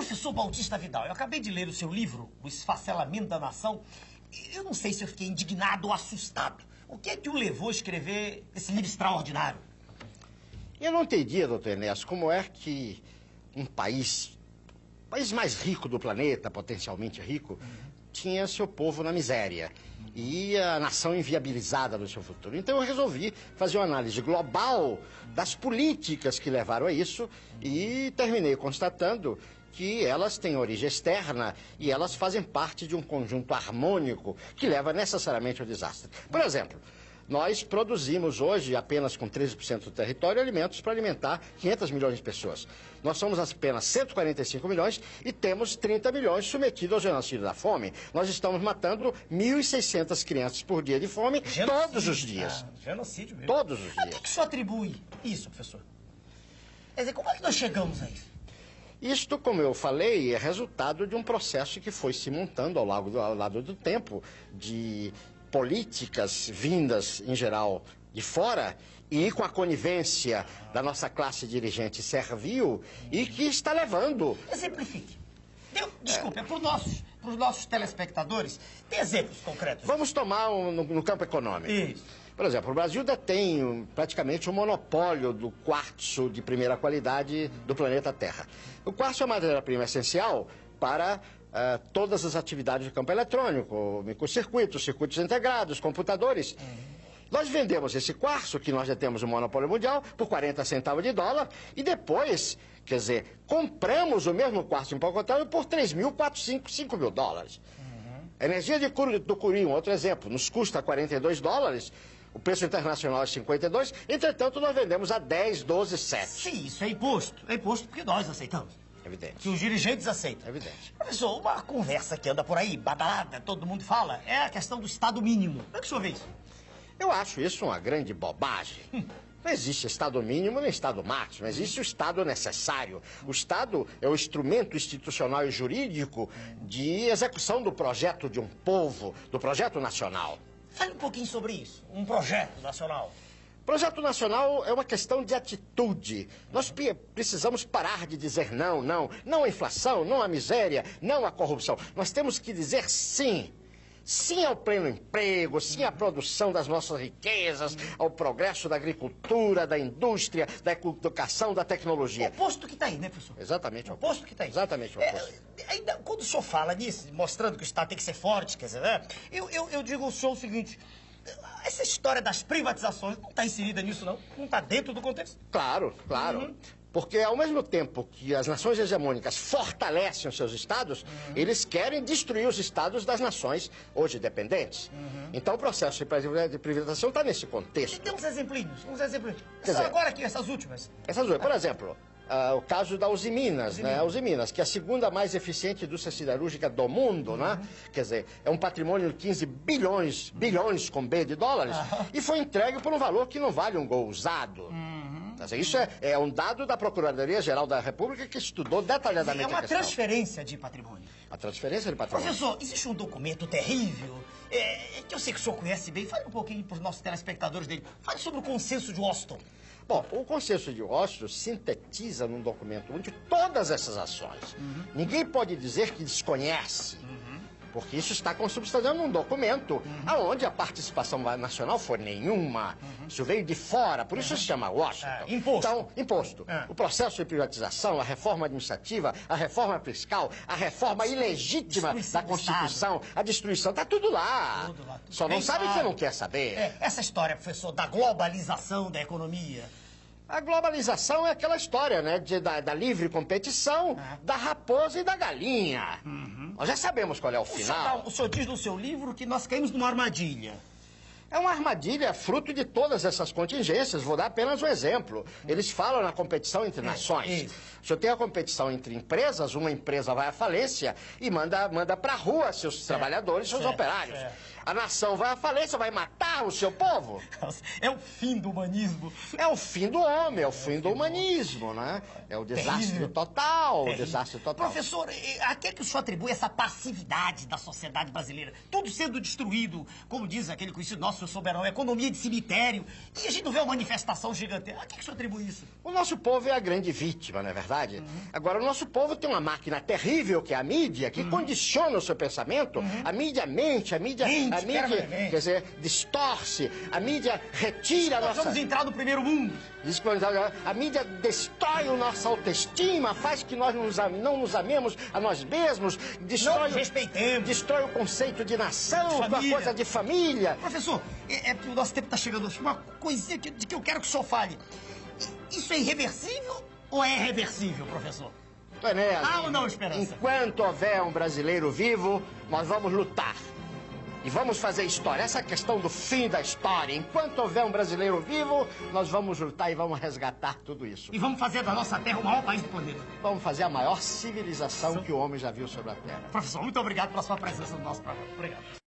Professor Bautista Vidal, eu acabei de ler o seu livro, O Esfacelamento da Nação. Eu não sei se eu fiquei indignado ou assustado. O que é que o levou a escrever esse livro extraordinário? Eu não entendia, doutor Ernesto, como é que um país mais rico do planeta, potencialmente rico, tinha seu povo na miséria e a nação inviabilizada no seu futuro. Então eu resolvi fazer uma análise global das políticas que levaram a isso e terminei constatando que elas têm origem externa e elas fazem parte de um conjunto harmônico que leva necessariamente ao desastre. Por exemplo, nós produzimos hoje, apenas com 13% do território, alimentos para alimentar 500 milhões de pessoas. Nós somos apenas 145 milhões e temos 30 milhões submetidos ao genocídio da fome. Nós estamos matando 1.600 crianças por dia de fome, todos os dias. Genocídio mesmo. Todos os A dias. que o senhor atribui isso, professor? Quer dizer, como é que nós chegamos a isso? Isto, como eu falei, é resultado de um processo que foi se montando ao lado do tempo, de políticas vindas, em geral, de fora e com a conivência da nossa classe dirigente servil e que está levando... Exemplifique. Desculpe, é para os nossos telespectadores, tem exemplos concretos. Vamos tomar no campo econômico. Isso. Por exemplo, o Brasil detém praticamente o monopólio do quartzo de primeira qualidade do planeta Terra. O quartzo é uma matéria-prima essencial para todas as atividades do campo eletrônico, microcircuitos, circuitos integrados, computadores. Nós vendemos esse quartzo, que nós já temos o monopólio mundial, por 40 centavos de dólar, e depois, quer dizer, compramos o mesmo quartzo empacotado por 5 mil dólares. A energia do Cury, um outro exemplo, nos custa 42 dólares, o preço internacional é 52, entretanto nós vendemos a 10, 12, 7. Sim, isso é imposto. É imposto porque nós aceitamos. Evidente. Que os dirigentes aceitam. Evidente. Professor, uma conversa que anda por aí, badalada, todo mundo fala, é a questão do Estado mínimo. Como é que o senhor vê isso? Eu acho isso uma grande bobagem. Não existe Estado mínimo nem Estado máximo, existe o Estado necessário. O Estado é o instrumento institucional e jurídico de execução do projeto de um povo, do projeto nacional. Fale um pouquinho sobre isso, um projeto nacional. Projeto nacional é uma questão de atitude. Nós precisamos parar de dizer não, não. Não à inflação, não à miséria, não à corrupção. Nós temos que dizer sim. Sim ao pleno emprego, sim à produção das nossas riquezas, ao progresso da agricultura, da indústria, da educação, da tecnologia. O oposto que está aí, né, professor? Exatamente o oposto. O oposto que está aí. Exatamente o oposto. Ainda, quando o senhor fala nisso, mostrando que o Estado tem que ser forte, quer dizer, né? Eu digo ao senhor o seguinte... Essa história das privatizações não está inserida nisso, não? Não está dentro do contexto? Claro, claro. Porque ao mesmo tempo que as nações hegemônicas fortalecem os seus estados, eles querem destruir os estados das nações hoje dependentes. Então o processo de privatização está nesse contexto. Tem uns exemplinhos, Quer dizer, agora aqui, essas últimas. Por exemplo, o caso da Uzi Minas, né? A Uzi Minas, que é a segunda mais eficiente indústria siderúrgica do mundo, né? Quer dizer, é um patrimônio de 15 bilhões com B de dólares, e foi entregue por um valor que não vale um gol usado. Quer dizer, isso é um dado da Procuradoria-Geral da República que estudou detalhadamente a questão. É uma transferência de patrimônio. A transferência de patrimônio. Professor, existe um documento terrível, que eu sei que o senhor conhece bem. Fale um pouquinho para os nossos telespectadores dele. Fale sobre o Consenso de Washington. Bom, o Consenso de Washington sintetiza num documento onde todas essas ações. Ninguém pode dizer que desconhece, porque isso está consubstanciado num documento onde a participação nacional foi nenhuma. Isso veio de fora, por isso se chama Washington. Imposto. Então, imposto. O processo de privatização, a reforma administrativa, a reforma fiscal, a reforma ilegítima da Constituição, a destruição, está tudo lá. Tudo lá. Só não sabe que não quer saber. Essa história, professor, da globalização da economia. A globalização é aquela história, né, da livre competição, da raposa e da galinha. Nós já sabemos qual é o final. O senhor diz no seu livro que nós caímos numa armadilha. É uma armadilha fruto de todas essas contingências. Vou dar apenas um exemplo. Eles falam na competição entre nações. Se eu tenho a competição entre empresas, uma empresa vai à falência e manda pra rua seus trabalhadores, seus operários. A nação vai à falência, vai matar o seu povo. É o fim do humanismo. É o fim do homem, é o fim do humanismo, né? É o desastre Terrível. total, o Terrível. desastre total. Professor, a que é que o senhor atribui essa passividade da sociedade brasileira? Tudo sendo destruído, como diz aquele conhecido nosso, senhor Soberão, economia de cemitério, e a gente não vê uma manifestação gigantesca. A que é que o senhor atribui isso? O nosso povo é a grande vítima, não é verdade? Agora, o nosso povo tem uma máquina terrível, que é a mídia, que condiciona o seu pensamento. A mídia mente, a mídia, Mente. quer dizer, distorce, a mídia retira a Nós nossa... vamos entrar no primeiro mundo. A mídia destrói a nossa autoestima, faz que nós não nos amemos a nós mesmos, Não destrói, nos respeitemos. destrói o conceito de nação, Família. a coisa de família. Professor, porque o nosso tempo está chegando. Uma coisinha de que eu quero que o senhor fale. Isso é irreversível ou é reversível, professor? Enéas, Há ou não esperança? enquanto houver um brasileiro vivo, nós vamos lutar. E vamos fazer história. Essa questão do fim da história. Enquanto houver um brasileiro vivo, nós vamos lutar e vamos resgatar tudo isso. E vamos fazer da nossa terra o maior país do planeta. Vamos fazer a maior civilização que o homem já viu sobre a Terra. Professor, muito obrigado pela sua presença no nosso programa. Obrigado.